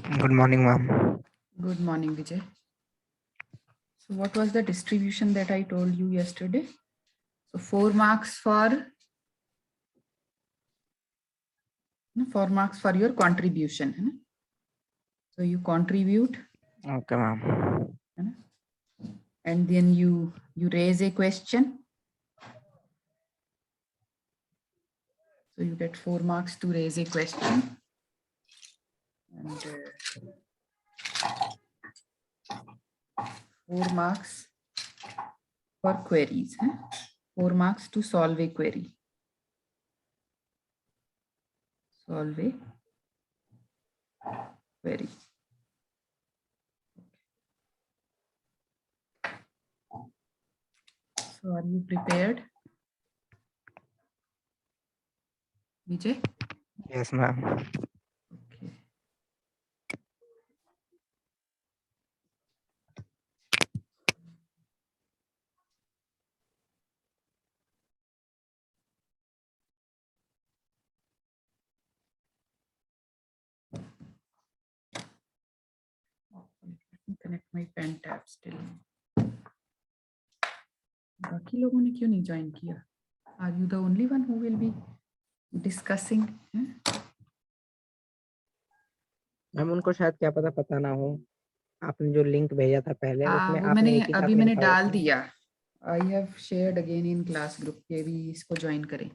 Good morning, ma'am. Good morning, Vijay. So what was the distribution that I told you yesterday? So 4 marks for your contribution. है ना? So you contribute. Okay, ma'am. है ना? And then you raise a question. So you get 4 marks to raise a question. And 4 marks for queries. 4 marks to solve a query. Solve a query. So are you prepared, Vijay? Yes, ma'am. Okay. Let me connect my pen tab still. बाकी लोगों ने क्यों नहीं join किया? Are you the only one who will be discussing? Ma'am उनको शायद क्या पता ना हो। आपने जो लिंक भेजा था पहले उसमें वो आपने एक ही साथ मैंने लिखा डाल होता। दिया। I have shared again in class group के भी इसको ज्वाइन करें।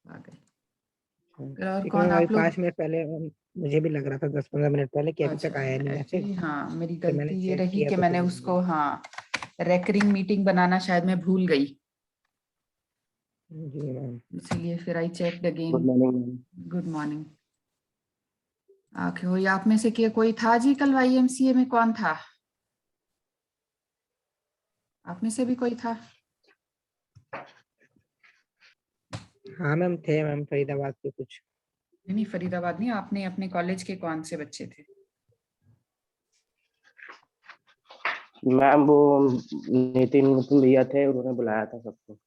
आ गए। और कौन आप लोग? 5 मिनट पहले मुझे भी लग रहा था 10-15 मिनट पहले कि अभी तक आया नहीं मैसेज। हाँ, मेरी तो मैंने गलती ये चेक रही किया कि तो मैंने फिर उसको रेकरिंग मीटिंग बनाना शायद मैं भूल गई। जी मैम। इसलिए फिर I checked again. Good morning. Good morning. कोई आप में से कोई था जी कल YMCA में? कौन था? आप में से भी कोई था? हाँ मैम थे मैम, फरीदाबाद के कुछ। नहीं, फरीदाबाद नहीं, आपने अपने कॉलेज के कौन से बच्चे थे? मैम वो नितिन भैया थे, उन्होंने बुलाया था सबको।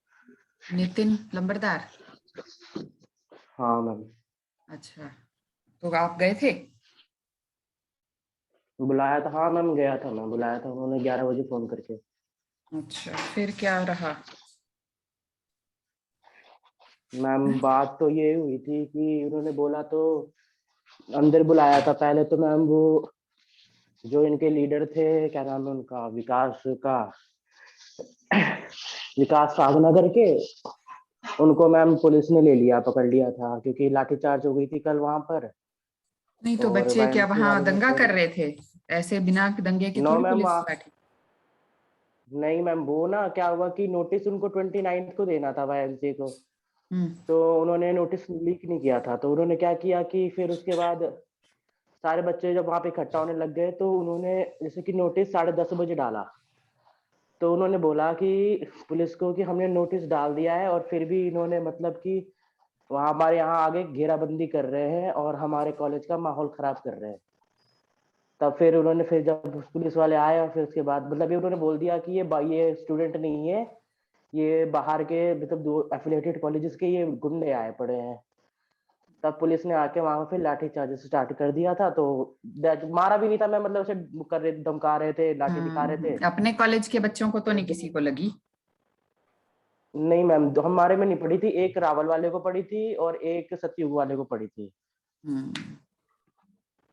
नितिन लंबरदार? हाँ मैम। अच्छा, तो आप गए थे? बुलाया था, हाँ मैम गया था, मैं बुलाया था उन्होंने 11 बजे फोन करके। अच्छा, फिर क्या रहा? मैम बात तो ये हुई थी कि उन्होंने बोला तो अंदर बुलाया था पहले तो मैम, वो जो इनके लीडर थे, क्या नाम है उनका, विकास सागनगर के, उनको मैम पुलिस ने ले लिया, पकड़ लिया था क्योंकि लाठीचार्ज हो गई थी कल वहां पर। नहीं तो और बच्चे क्या YMCA वहां वालों ने दंगा फिर कर रहे थे? ऐसे बिना दंगे के नो थोड़ी मैम, पुलिस बैठी। नहीं मैम, वो ना क्या हुआ कि नोटिस उनको 29 को देना था YMCA को। हम्म। तो उन्होंने नोटिस लीक नहीं किया था, तो उन्होंने क्या किया कि फिर उसके बाद सारे बच्चे जब वहां पे इकट्ठा होने लग गए तो उन्होंने जैसे कि नोटिस 10:30 बजे डाला। तो उन्होंने बोला कि पुलिस को कि हमने नोटिस डाल दिया है और फिर भी इन्होंने मतलब कि वहाँ हमारे यहाँ आगे घेराबंदी कर रहे हैं और हमारे कॉलेज का माहौल खराब कर रहे हैं। तब फिर उन्होंने, फिर जब पुलिस वाले आए और फिर उसके बाद मतलब ये उन्होंने बोल दिया कि ये स्टूडेंट नहीं है, ये बाहर के मतलब 2 एफिलिएटेड कॉलेजेस के ये गुंडे आए पड़े हैं। तब पुलिस ने आके वहां पे लाठी चार्ज स्टार्ट कर दिया था। तो मारा भी नहीं था मैं, मतलब ऐसे कर रहे, धमका रहे थे, लाठी दिखा रहे थे। अपने कॉलेज के बच्चों को तो नहीं किसी को लगी? नहीं मैम, हमारे में नहीं पड़ी थी, एक रावल वाले को पड़ी थी और एक सतयुग वाले को पड़ी थी।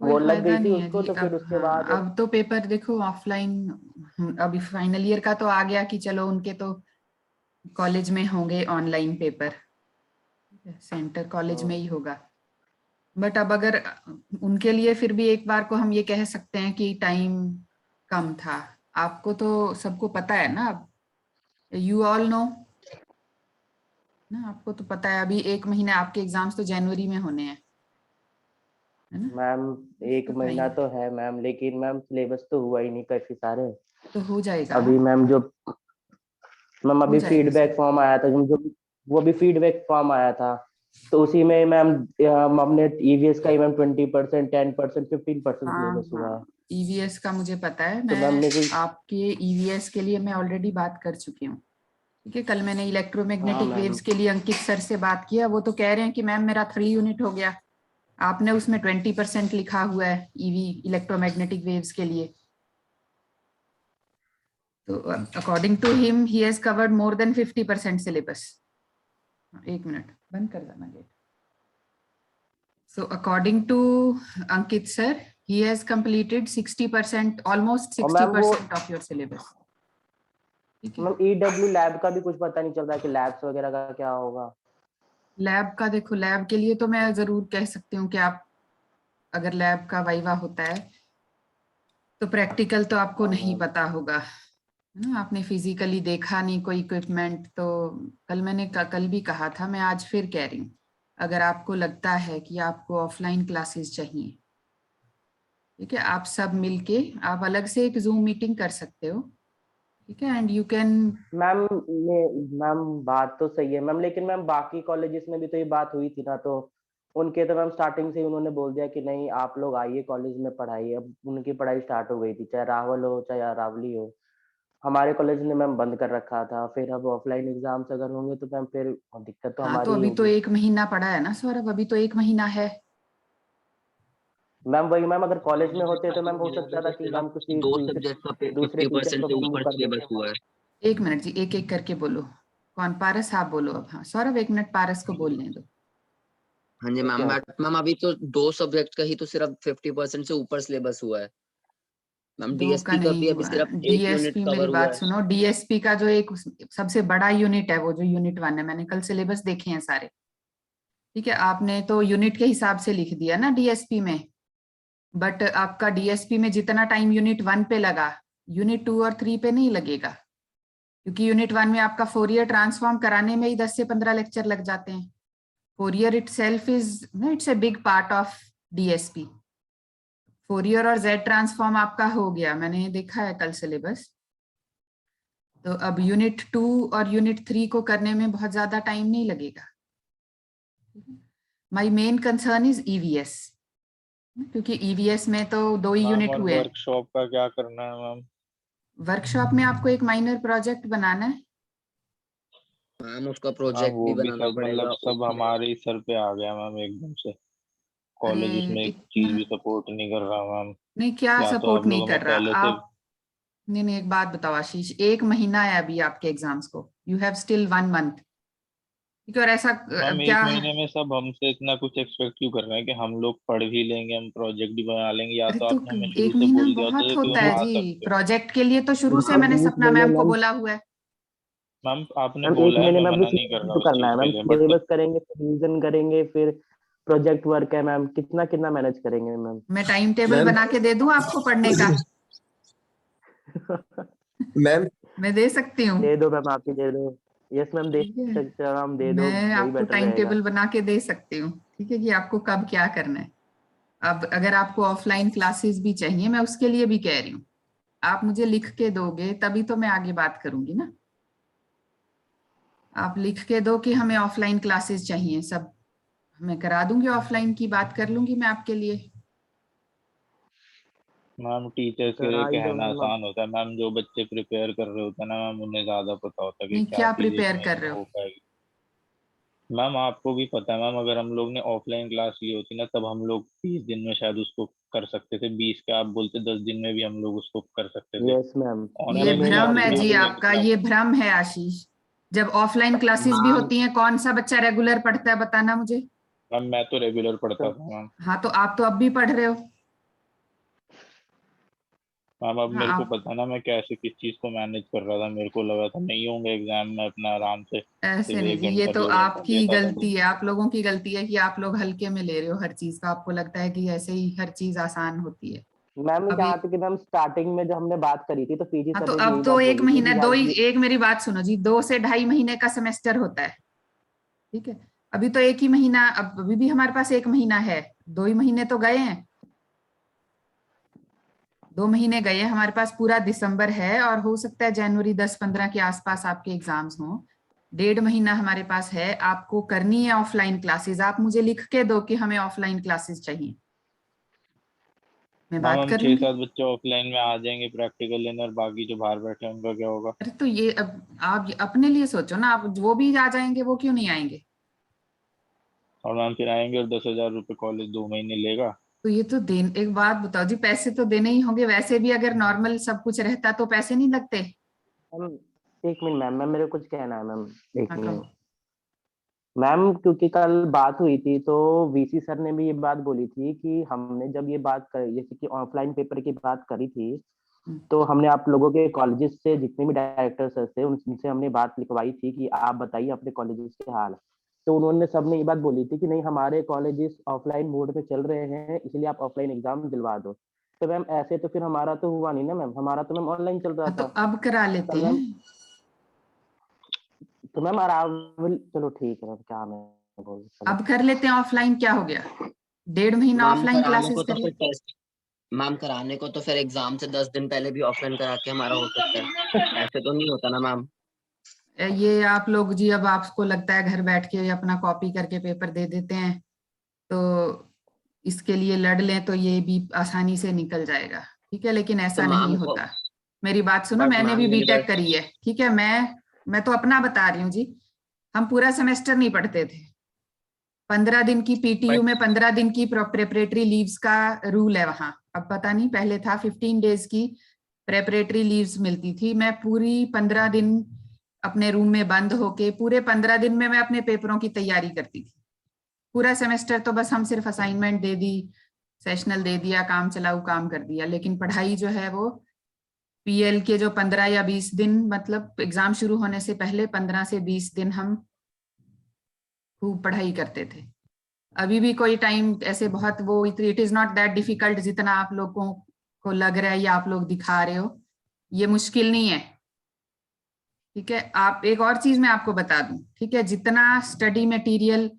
कोई वो लग फायदा गई थी नहीं है उसको, जी। तो फिर उसके बाद अब तो पेपर देखो ऑफलाइन। अभी फाइनल ईयर का तो आ गया कि चलो उनके तो कॉलेज में होंगे ऑनलाइन पेपर, सेंटर कॉलेज में ही होगा। बट अब अगर उनके लिए फिर भी एक बार को हम ये कह सकते हैं कि टाइम कम था। आपको तो सबको पता है ना, अब यू ऑल नो ना, आपको तो पता है अभी 1 महीना आपके एग्जाम्स तो जनवरी में होने हैं, है ना? मैम 1 तो महीना टाइम तो है मैम, लेकिन मैम सिलेबस तो हुआ ही नहीं काफी सारे। तो हो जाएगा। अभी मैम हो अभी जाएगा फीडबैक सब। फॉर्म आया था, जो वो अभी फीडबैक फॉर्म आया था, तो उसी में मैम हमने ईवीएस का ही मैम 20%, 10%, 15% सिलेबस हुआ है। ईवीएस का मुझे पता है। तो मैम मैं ने कोई, आपके ईवीएस के लिए मैं ऑलरेडी बात कर चुकी हूँ। ठीक है, कल मैंने हाँ इलेक्ट्रोमैग्नेटिक मैम, वेव्स के लिए अंकित सर से बात किया। वो तो कह रहे हैं कि मैम मेरा 3 यूनिट हो गया। आपने उसमें 20% लिखा हुआ है ईवी इलेक्ट्रोमैग्नेटिक वेव्स के लिए। तो according to him he has covered more than 50% syllabus. एक मिनट बंद कर देना gate. So according to Ankit sir, he has completed 60%, almost और मैम वो 60% of your syllabus। ठीक है। मैम ईडब्ल्यू लैब का भी कुछ पता नहीं चल रहा है कि लैब्स वगैरह का क्या होगा। लैब का देखो, लैब के लिए तो मैं जरूर कह सकती हूँ कि आप अगर लैब का वाइवा होता है तो प्रैक्टिकल तो आपको हाँ नहीं मैम। पता होगा, है ना, आपने फिजिकली देखा नहीं कोई इक्विपमेंट। तो कल मैंने कल भी कहा था, मैं आज फिर कह रही हूँ, अगर आपको लगता है कि आपको ऑफलाइन क्लासेस चाहिए, ठीक है, आप सब मिलके आप अलग से एक जूम मीटिंग कर सकते हो, ठीक है, and you can. Ma'am ma'am बात तो सही है मैम, लेकिन मैम बाकी कॉलेजेस में भी तो ये बात हुई थी ना, तो उनके तो मैम स्टार्टिंग से ही उन्होंने बोल दिया कि नहीं आप लोग आइए कॉलेज में पढ़ाइए। अब उनकी पढ़ाई स्टार्ट हो गई थी, चाहे राहुल हो चाहे अरावली हो। हमारे कॉलेज ने मैम बंद कर रखा था, फिर अब ऑफलाइन एग्जाम्स अगर होंगे तो मैम फिर दिक्कत तो हाँ तो हमारी ही अभी तो होगी। 1 महीना पड़ा है ना सौरभ, अभी तो 1 महीना है। मैम वही मैम, अगर कॉलेज में मुझे होते तो मैम हो मिला था सकता था कि कि सिर्फ हम किसी दो दूसरे सब्जेक्ट का दूसरे फिफ्टी टीचर परसेंट को से वो ऊपर कर देते। सिलेबस हुआ है। एक मिनट जी, एक एक करके बोलो। कौन? पारस आप बोलो अब। हाँ सौरभ, 1 मिनट पारस को बोलने दो। हाँ जी ma'am, okay ma'am. But ma'am अभी तो दो सब्जेक्ट का ही तो सिर्फ 50% से ऊपर सिलेबस हुआ है। मैम दो का डीएसपी का नहीं भी अभी हुआ। सिर्फ एक यूनिट डीएसपी मेरी कवर हुआ बात है। सुनो, डीएसपी का जो एक सबसे बड़ा यूनिट है, वो जो यूनिट 1 है, मैंने कल सिलेबस देखे हैं सारे, ठीक है, आपने तो यूनिट के हिसाब से लिख दिया ना डीएसपी में, बट आपका डीएसपी में जितना टाइम यूनिट 1 पे लगा, यूनिट 2 और 3 पे नहीं लगेगा, क्योंकि यूनिट 1 में आपका फोरियर ट्रांसफॉर्म कराने में ही 10 से 15 लेक्चर लग जाते हैं। Fourier itself is it's a big part of DSP. Fourier और जेड ट्रांसफॉर्म आपका हो गया, मैंने देखा है कल सिलेबस। तो अब यूनिट 2 और यूनिट 3 को करने में बहुत ज्यादा टाइम नहीं लगेगा। My main concern is EVS, क्योंकि ईवीएस में तो 2 ही मैम यूनिट और हुए हैं। वर्कशॉप का क्या करना है मैम? वर्कशॉप में आपको एक माइनर प्रोजेक्ट बनाना है। मैम उसका मैम प्रोजेक्ट वो भी भी बनाना सब मतलब पड़ेगा सब उसमें। हमारे ही सर पे आ गया मैम एकदम से। अरे कॉलेज उसमें एक चीज इतना भी सपोर्ट नहीं कर रहा मैम। नहीं, क्या या तो सपोर्ट आप लोग नहीं हमें कर रहा पहले से। आप? नहीं नहीं, एक बात बताओ आशीष, 1 महीना है अभी आपके एग्जाम्स को, यू हैव स्टिल 1 मंथ, ठीक है, और ऐसा मैम एक क्या? महीने में सब हमसे इतना कुछ एक्सपेक्ट क्यों कर रहे हैं कि हम लोग पढ़ भी लेंगे, हम प्रोजेक्ट भी बना लेंगे? या अरे तो तो आपने हमें शुरू एक से महीना बोल दिया होता बहुत कि होता तुम है आ जी, सकते हो। प्रोजेक्ट के लिए तो शुरू से मैम मैंने 20 सपना महीने मैम को मैम। बोला हुआ है। मैम आपने मैम एक बोला है, महीने मैं में अभी मना नहीं कर सिलेबस रहा तो उस करना चीज है के मैम, लिए, बट सिलेबस करेंगे फिर रिवीजन करेंगे, फिर प्रोजेक्ट वर्क है मैम, कितना कितना मैनेज करेंगे मैम। मैं टाइम टेबल मैम बना के दे दूं आपको पढ़ने का? मैम मैं दे सकती हूँ। दे दो मैम, आप ही दे दो। यस मैम, दे ठीक है, सकते हो, हम दे दो, मैं वही आपको बेटर टाइम रहेगा। टेबल बना के दे सकती हूँ, ठीक है, कि आपको कब क्या करना है। अब अगर आपको ऑफलाइन क्लासेस भी चाहिए, मैं उसके लिए भी कह रही हूँ, आप मुझे लिख के दोगे तभी तो मैं आगे बात करूंगी ना। आप लिख के दो कि हमें ऑफलाइन क्लासेस चाहिए, सब मैं करा दूंगी, ऑफलाइन की बात कर लूंगी मैं आपके लिए। मैम टीचर्स के लिए करा ही दो कहना मैम अब। आसान होता है मैम, जो बच्चे प्रिपेयर कर रहे होते हैं ना मैम, उन्हें ज्यादा पता होता है कि नहीं, क्या क्या चीज प्रिपेयर इसमें कर रहे हो? हो पाएगी। मैम आपको भी पता है मैम, अगर हम लोग ने ऑफलाइन क्लास ली होती ना, तब हम लोग 20 दिन में शायद उसको कर सकते थे। 20 का आप बोलते 10 दिन में भी हम लोग उसको कर सकते थे। Yes ma'am. ये मैम ऑनलाइन वही भ्रम क्लासेस है में जी आपको। हमें आपका, मतलब। ये भ्रम है आशीष। जब ऑफलाइन क्लासेस भी मैम होती हैं, कौन सा बच्चा रेगुलर पढ़ता है बताना मुझे। मैम मैं तो रेगुलर पढ़ता था मैम। हाँ तो आप तो अब भी पढ़ रहे हो। मैम अब हाँ मेरे को आप पता ना मैं कैसे किस चीज को मैनेज कर रहा था। मेरे को लगा था नहीं होंगे एग्जाम में, अपना आराम से ऐसे सिर्फ नहीं एक जी, ये घंटा तो 2 घंटा आपकी देता था गलती बस। है, आप लोगों की गलती है कि आप लोग हल्के में ले रहे हो हर चीज का, आपको लगता है कि ऐसे ही हर चीज आसान होती है। मैम अभी जहाँ तक कि मैम स्टार्टिंग में जब हमने बात करी थी तो पीजी हाँ सर तो ने भी अब यही तो बात एक बोली थी महीना, कि दो भाई ही, ये। एक मेरी बात सुनो जी, 2 से ढाई महीने का सेमेस्टर होता है, ठीक है, अभी तो एक ही महीना, अब अभी भी हमारे पास 1 महीना है, 2 ही महीने तो गए हैं, 2 महीने गए हैं हमारे पास, पूरा दिसंबर है, और हो सकता है जनवरी 10-15 के आसपास आपके एग्जाम्स हों। 1.5 महीना हमारे पास है, आपको करनी है ऑफलाइन क्लासेस, आप मुझे लिख के दो कि हमें ऑफलाइन क्लासेस चाहिए, मैं मैम बात हम कर छह लूंगी। सात बच्चे ऑफलाइन में आ जाएंगे प्रैक्टिकल लेने, और बाकी जो बाहर बैठे हैं उनका क्या होगा? अरे तो ये अब आप अपने लिए सोचो ना, आप वो भी आ जाएंगे, वो क्यों नहीं आएंगे? और मैम फिर आएंगे और 10,000 रुपये कॉलेज 2 महीने लेगा। तो ये तो एक बात बताओ जी, पैसे तो देने ही होंगे, वैसे भी अगर नॉर्मल सब कुछ रहता तो पैसे नहीं लगते। मैम एक मिनट मैम, मैम मेरे को कुछ कहना है मैम, एक हाँ, मिनट कहो। मैम। क्योंकि कल बात हुई थी तो वीसी सर ने भी ये बात बोली थी कि हमने जब ये बात करी, जैसे कि ऑफलाइन पेपर की बात करी थी, हम्म। तो हमने आप लोगों के कॉलेजेस से जितने भी डायरेक्टर सर थे उनसे हमने बात लिखवाई थी कि आप बताइए अपने कॉलेजेस के हाल। तो उन्होंने सबने ये बात बोली थी कि नहीं हमारे कॉलेजेस ऑफलाइन मोड में चल रहे हैं, इसलिए आप ऑफलाइन एग्जाम दिलवा दो। तो मैम ऐसे तो फिर हमारा तो हुआ नहीं ना मैम, हमारा तो मैम ऑनलाइन चल रहा हाँ, तो था अब करा लेते कल हैं। मैम। तो मैम आराम, चलो ठीक है मैम, क्या मैं बोल, चलो अब कर लेते हैं ऑफलाइन, क्या हो गया, 1.5 महीना मैम ऑफलाइन कराने को क्लासेस तो कर ले। फिर टेस्ट, मैम कराने को तो फिर एग्जाम से 10 दिन पहले भी ऑफलाइन करा के हमारा हो सकता है, ऐसे तो नहीं होता ना मैम। ये आप लोग जी, अब आपको लगता है घर बैठ के अपना कॉपी करके पेपर दे देते हैं, तो इसके लिए लड़ लें तो ये भी आसानी से निकल जाएगा, ठीक है, लेकिन तो ऐसा नहीं मैम को, होता। मेरी बात सुनो, बट मैंने मैम भी बीटेक यूनिवर्स, करी है, ठीक है, मैं तो अपना बता रही हूँ जी। हम पूरा सेमेस्टर नहीं पढ़ते थे, 15 दिन की पीटीयू बट में 15 दिन की प्रेपरेटरी लीव्स का रूल है वहां। अब पता नहीं, पहले था 15 डेज की प्रेपरेटरी लीव्स मिलती थी। मैं पूरी 15 दिन अपने रूम में बंद होके, पूरे 15 दिन में मैं अपने पेपरों की तैयारी करती थी। पूरा सेमेस्टर तो बस हम सिर्फ असाइनमेंट दे दी, सेशनल दे दिया, काम चलाऊ काम कर दिया, लेकिन पढ़ाई जो है वो पीएल के जो 15 या 20 दिन, मतलब एग्जाम शुरू होने से पहले 15 से 20 दिन हम खूब पढ़ाई करते थे। अभी भी कोई टाइम ऐसे बहुत वो, it is not that difficult जितना आप लोगों को लग रहा है या आप लोग दिखा रहे हो, ये मुश्किल नहीं है, ठीक है। आप एक और चीज मैं आपको बता दूं, ठीक है, जितना स्टडी मटेरियल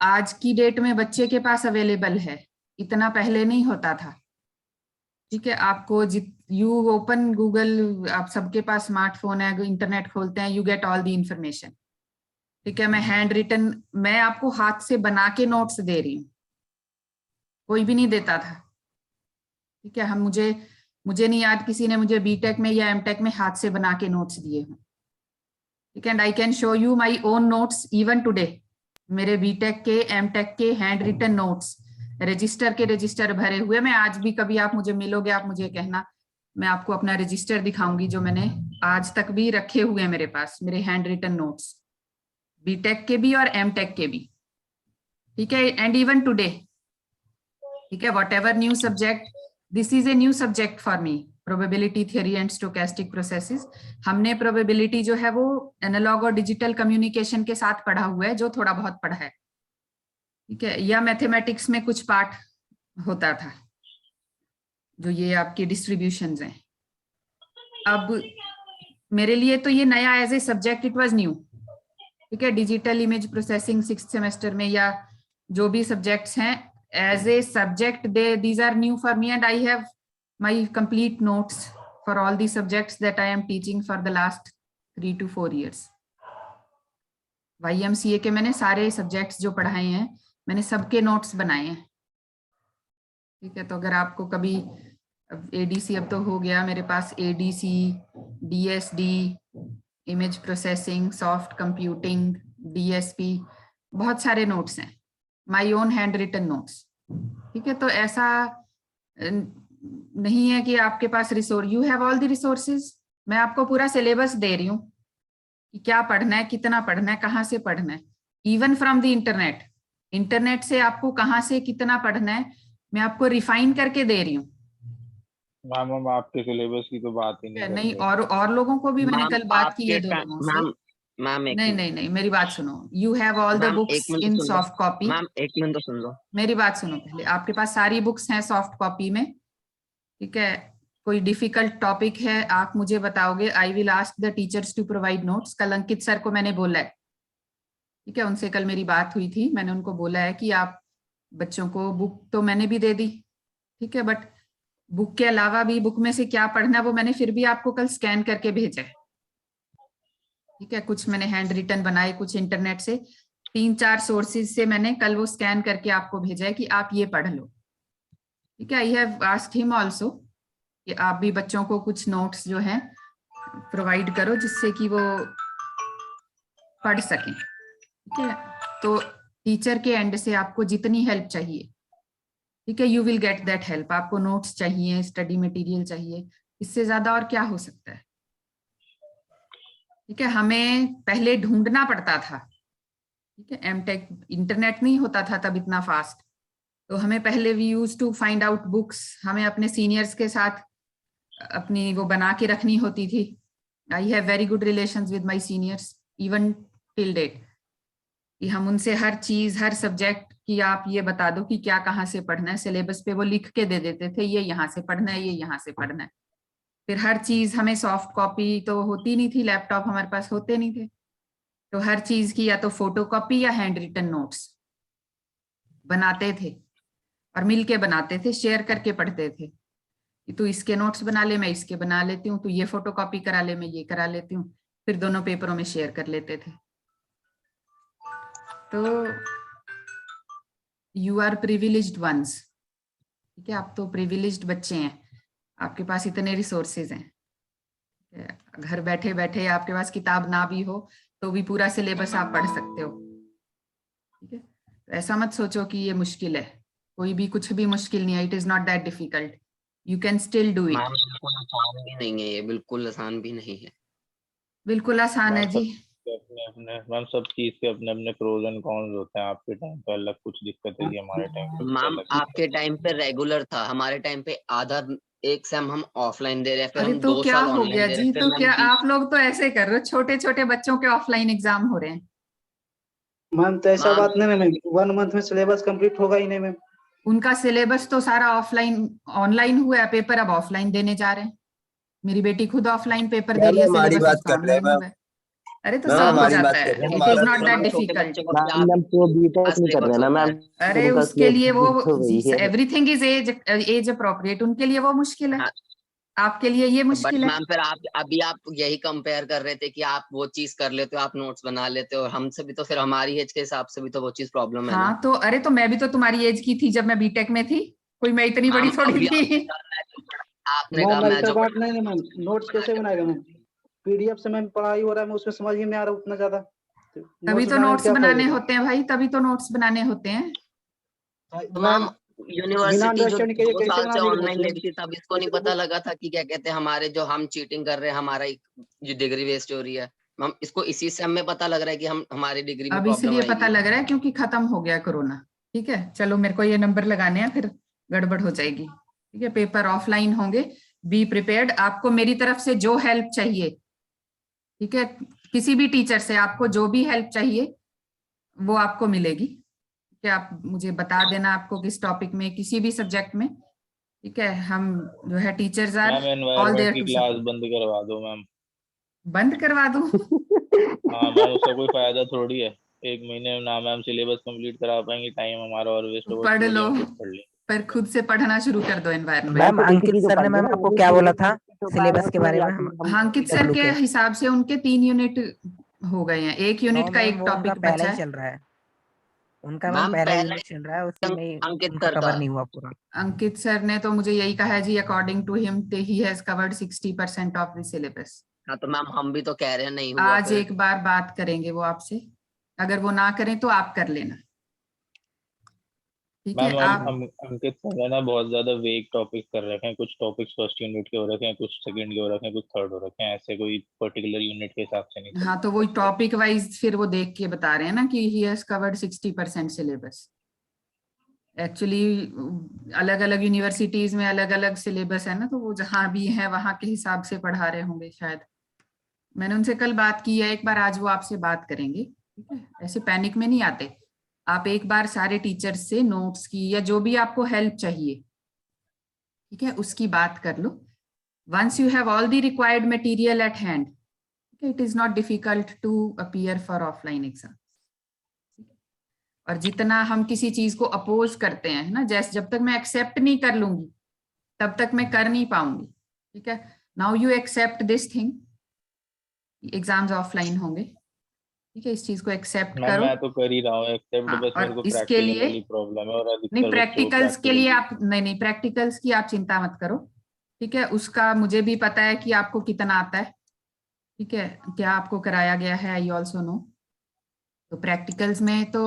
आज की डेट में बच्चे के पास अवेलेबल है, इतना पहले नहीं होता था, ठीक है। आपको यू ओपन गूगल, आप सबके पास स्मार्टफोन है, इंटरनेट खोलते हैं, you get all the information, ठीक है। मैं हैंड रिटन, मैं आपको हाथ से बना के नोट्स दे रही हूँ, कोई भी नहीं देता था, ठीक है। हम मुझे नहीं याद किसी ने मुझे बीटेक में या एमटेक में हाथ से बना के नोट्स दिए हों, ठीक है। And I can show you my own notes even today, मेरे बीटेक के एमटेक के हैंड रिटन नोट्स, रजिस्टर के रजिस्टर भरे हुए। मैं आज भी कभी आप मुझे मिलोगे, आप मुझे कहना, मैं आपको अपना रजिस्टर दिखाऊंगी जो मैंने आज तक भी रखे हुए हैं मेरे पास, मेरे हैंड रिटन नोट्स, बीटेक के भी और एमटेक के भी, ठीक है। एंड इवन टुडे, ठीक है, what ever new subject, this is a new subject for me, probability theory and stochastic processes. हमने प्रोबेबिलिटी जो है वो एनालॉग और डिजिटल कम्युनिकेशन के साथ पढ़ा हुआ है, जो थोड़ा बहुत पढ़ा है, ठीक है। या मैथमेटिक्स में कुछ पार्ट होता था, जो ये आपके डिस्ट्रीब्यूशंस हैं। अब मेरे लिए तो ये नया as a subject, it was new, ठीक है। Digital image processing 6th semester में या जो भी सब्जेक्ट्स हैं, as a subject these are new for me, and I have my complete notes for all the subjects that I am teaching for the last 3 to 4 years. YMCA के मैंने सारे subjects जो पढ़ाए हैं, मैंने सबके नोट्स बनाए हैं, ठीक है। तो अगर आपको कभी एडीसी, अब तो हो गया मेरे पास ADC, DSD, image processing, soft computing, DSP, बहुत सारे नोट्स हैं, my own hand written notes, ठीक है। तो ऐसा नहीं है कि आपके पास resource, you have all the resources. मैं आपको पूरा सिलेबस दे रही हूँ कि क्या पढ़ना है, कितना पढ़ना है, कहाँ से पढ़ना है, even from the internet, internet से आपको कहाँ से कितना पढ़ना है, मैं आपको रिफाइन करके दे रही हूँ। मैम हम आपके सिलेबस की तो बात ही नहीं कर नहीं, रहे। और लोगों को भी मैंने मैम कल बात की है आपके 2 लोगों से। मैम, मैम एक नहीं मिनट, नहीं नहीं, मेरी बात सुनो, you have all the ma'am एक बुक्स मिनट तो इन सुन लो, सॉफ्ट कॉपी। मैम एक मिनट तो सुन लो। मेरी बात सुनो पहले, आपके पास सारी बुक्स हैं सॉफ्ट कॉपी में, ठीक है। कोई डिफिकल्ट टॉपिक है आप मुझे बताओगे, I will ask the teachers to provide notes. कल अंकित सर को मैंने बोला है, ठीक है, उनसे कल मेरी बात हुई थी, मैंने उनको बोला है कि आप बच्चों को बुक तो मैंने भी दे दी, ठीक है, बट बुक के अलावा भी बुक में से क्या पढ़ना वो मैंने फिर भी आपको कल स्कैन करके भेजा है, ठीक है। कुछ मैंने हैंड रिटन बनाए, कुछ इंटरनेट से, 3-4 सोर्सेज से मैंने कल वो स्कैन करके आपको भेजा है कि आप ये पढ़ लो, ठीक है। I have asked him also कि आप भी बच्चों को कुछ नोट्स जो हैं प्रोवाइड करो जिससे कि वो पढ़ सकें, ठीक है। तो टीचर के एंड से आपको जितनी हेल्प चाहिए, ठीक है, you will get that help. आपको नोट्स चाहिए, स्टडी मटेरियल चाहिए, इससे ज्यादा और क्या हो सकता है। ठीक है, हमें पहले ढूंढना पड़ता था, ठीक है, एमटेक इंटरनेट नहीं होता था तब इतना फास्ट, तो हमें पहले we use to find out books, हमें अपने सीनियर्स के साथ अपनी वो बना के रखनी होती थी। I have very good relations with my seniors even till date, कि हम उनसे हर चीज, हर सब्जेक्ट की आप ये बता दो कि क्या कहाँ से पढ़ना है, सिलेबस पे वो लिख के दे देते थे, ये यहाँ से पढ़ना है, ये यहाँ से पढ़ना है। फिर हर चीज हमें सॉफ्ट कॉपी तो होती नहीं थी, लैपटॉप हमारे पास होते नहीं थे, तो हर चीज की या तो फोटो कॉपी या हैंड रिटन नोट्स बनाते थे और मिलके बनाते थे, शेयर करके पढ़ते थे कि तू इसके नोट्स बना ले, मैं इसके बना लेती हूँ, तू ये फोटो कॉपी करा ले, मैं ये करा लेती हूँ, फिर दोनों पेपरों में शेयर कर लेते थे। तो यू आर प्रिविलेज्ड वंस, ठीक है, आप तो प्रिविलेज्ड बच्चे हैं, आपके पास इतने रिसोर्सेज हैं, घर बैठे बैठे आपके पास किताब ना भी हो तो भी पूरा सिलेबस आप पढ़ सकते हो। ठीक है, तो ऐसा मत सोचो कि ये मुश्किल है, कोई भी कुछ भी मुश्किल नहीं है, it is not that difficult, you can still do it. Ma'am बिल्कुल आसान भी नहीं है ये, बिल्कुल आसान भी नहीं है। बिल्कुल आसान है जी। अपने अपने मैम सब चीज के अपने अपने प्रोज एंड कॉन्स होते हैं। आपके टाइम पे अलग कुछ दिक्कत है, हमारे टाइम पे मैम अलग आपके टाइम पे रेगुलर था, हमारे टाइम पे आधा एक सेम हम ऑफलाइन दे रहे हैं, फिर अरे हम तो 2 क्या साल हो ऑनलाइन गया दे रहे जी, हैं, फिर तो मैम क्या आप लोग तो ऐसे कर रहे हो, छोटे छोटे बच्चों के ऑफलाइन एग्जाम हो रहे हैं। मैम तो ऐसा मैम बात नहीं है मैम, 1 मंथ में सिलेबस कंप्लीट होगा ही नहीं मैम। उनका सिलेबस तो सारा ऑफलाइन, ऑनलाइन हुआ है पेपर, अब ऑफलाइन देने जा रहे हैं। मेरी बेटी खुद ऑफलाइन पेपर दे रही है, हमारी सिलेबस बात उसका कर रहे हैं ऑनलाइन मैम। हुआ है। अरे तो मैम सब हो हमारी जाता बात कर रहे है, हैं, इट इज हमारा नॉट तो दैट मैम छोटे डिफिकल्ट। बच्चों का क्या मैम तो बीटेक नहीं कर सिलेबस रहे ना होता मैम, है। अरे उनका उसके लिए वो सिलेबस तो वही है। एवरीथिंग इज एज अप्रोप्रिएट, उनके लिए वो मुश्किल है, हाँ, आपके लिए ये बट मुश्किल है। मैम फिर आप अभी आप यही कंपेयर कर रहे थे कि आप वो चीज कर लेते हो, आप नोट्स बना लेते हो, और हमसे भी तो फिर हमारी एज के हिसाब से भी तो वो चीज प्रॉब्लम है ना। हाँ तो अरे तो मैं भी तो तुम्हारी एज की थी जब मैं बीटेक में थी, कोई मैं इतनी बड़ी मैम थोड़ी अभी थी। आपने कहा मैम मैं ऐसा जो बात नहीं है मैम, नोट्स कैसे बनाएगा मैम, पीडीएफ से मैम पढ़ाई हो रहा है, मैं उसमें समझ ही नहीं आ रहा उतना ज्यादा, तभी तो बनाने में नोट्स क्या बनाने फायदा होते हैं भाई, तभी तो नोट्स बनाने होते हैं। तो मैम। मैम बिना यूनिवर्सिटी जो अंडरस्टैंडिंग के ये 2 कैसे साल बना से देगी ऑनलाइन नोट्स ले मैम? रही थी, तब इसको नहीं पता लगा था कि क्या कहते हैं हमारे जो हम चीटिंग कर रहे हैं, हमारा जो डिग्री वेस्ट हो रही है। मैम इसको इसी से हमें पता लग रहा है कि हम हमारी डिग्री में अब प्रॉब्लम इसलिए पता आएगी। लग रहा है क्योंकि खत्म हो गया कोरोना। ठीक है, चलो मेरे को ये नंबर लगाने हैं, फिर गड़बड़ हो जाएगी। ठीक है, पेपर ऑफलाइन होंगे, बी प्रिपेयर्ड, आपको मेरी तरफ से जो हेल्प चाहिए, ठीक है, किसी भी टीचर से आपको जो भी हेल्प चाहिए वो आपको मिलेगी। ठीक है, आप मुझे बता देना आपको किस टॉपिक में, किसी भी सब्जेक्ट में। ठीक है, हम जो है teachers are ma'am all environment there की टू क्लास सपोर्ट। बंद करवा दो मैम। बंद करवा दूं? हाँ मैम, उसका कोई फायदा थोड़ी है। 1 महीने में ना मैम सिलेबस कंप्लीट करा पाएंगे, टाइम हमारा और वेस्ट होगा, पढ़ थ्योरी लो, हम खुद पढ़ लेंगे। पर खुद से पढ़ना शुरू कर दो एनवायरनमेंट। मैम तो किसी अंकित की जो सर ने पढ़ ली मैम ना आपको वो क्या बोला था तो सिलेबस के बारे में? हम हम अंकित सर डब्लू के हिसाब से उनके 3 यूनिट हो गए हैं, 1 नो यूनिट का मैम, एक वो उनका टॉपिक पहला बचा ही है। चल रहा है, उनका मैम मैम पहला पहले यूनिट चल रहा है, उसी में ही अंकित उनका सर का, कवर नहीं हुआ पूरा। अंकित सर ने तो मुझे यही कहा है जी, according to him he has covered 60% of the syllabus. हाँ तो मैम हम भी तो कह रहे हैं नहीं हुआ आज फिर। एक बार बात करेंगे वो आपसे, अगर वो ना करें तो आप कर लेना। ठीक है, मैम आप हम अंकित सर है ना बहुत ज्यादा वेग टॉपिक कर रखे हैं, कुछ टॉपिक्स फर्स्ट यूनिट के हो रखे हैं, कुछ सेकंड के हो रखे हैं, कुछ थर्ड हो रखे हैं, ऐसे कोई पर्टिकुलर यूनिट के हिसाब से नहीं चल हाँ तो रहा वही है। टॉपिक वाइज फिर वो देख के बता रहे हैं ना कि ही हैज कवर्ड 60% सिलेबस। एक्चुअली अलग अलग यूनिवर्सिटीज में अलग अलग सिलेबस है ना, तो वो जहाँ भी है वहां के हिसाब से पढ़ा रहे होंगे शायद। मैंने उनसे कल बात की है, एक बार आज वो आपसे बात करेंगे। ठीक है, ऐसे पैनिक में नहीं आते आप, एक बार सारे टीचर्स से नोट्स की या जो भी आपको हेल्प चाहिए, ठीक है, उसकी बात कर लो। Once you have all the required material at hand, it is not difficult to appear for offline exam. और जितना हम किसी चीज को अपोज करते हैं ना, जैसे जब तक मैं एक्सेप्ट नहीं कर लूंगी तब तक मैं कर नहीं पाऊंगी। ठीक है, now you accept this thing, exams offline होंगे। ठीक है, इस चीज को एक्सेप्ट मैम करो। मैं तो कर ही रहा हूँ एक्सेप्ट, हाँ, बस मेरे और को इसके प्रैक्टिकल लिए वाली प्रॉब्लम है, और नहीं, अधिकतर बच्चों को प्रैक्टिकल्स के लिए प्रैक्टिकल आप नहीं, प्रैक्टिकल्स की आप चिंता मत करो। ठीक है, उसका मुझे भी पता है कि आपको कितना आता है। ठीक है, क्या आपको कराया गया है, आई ऑल्सो नो। तो प्रैक्टिकल्स में तो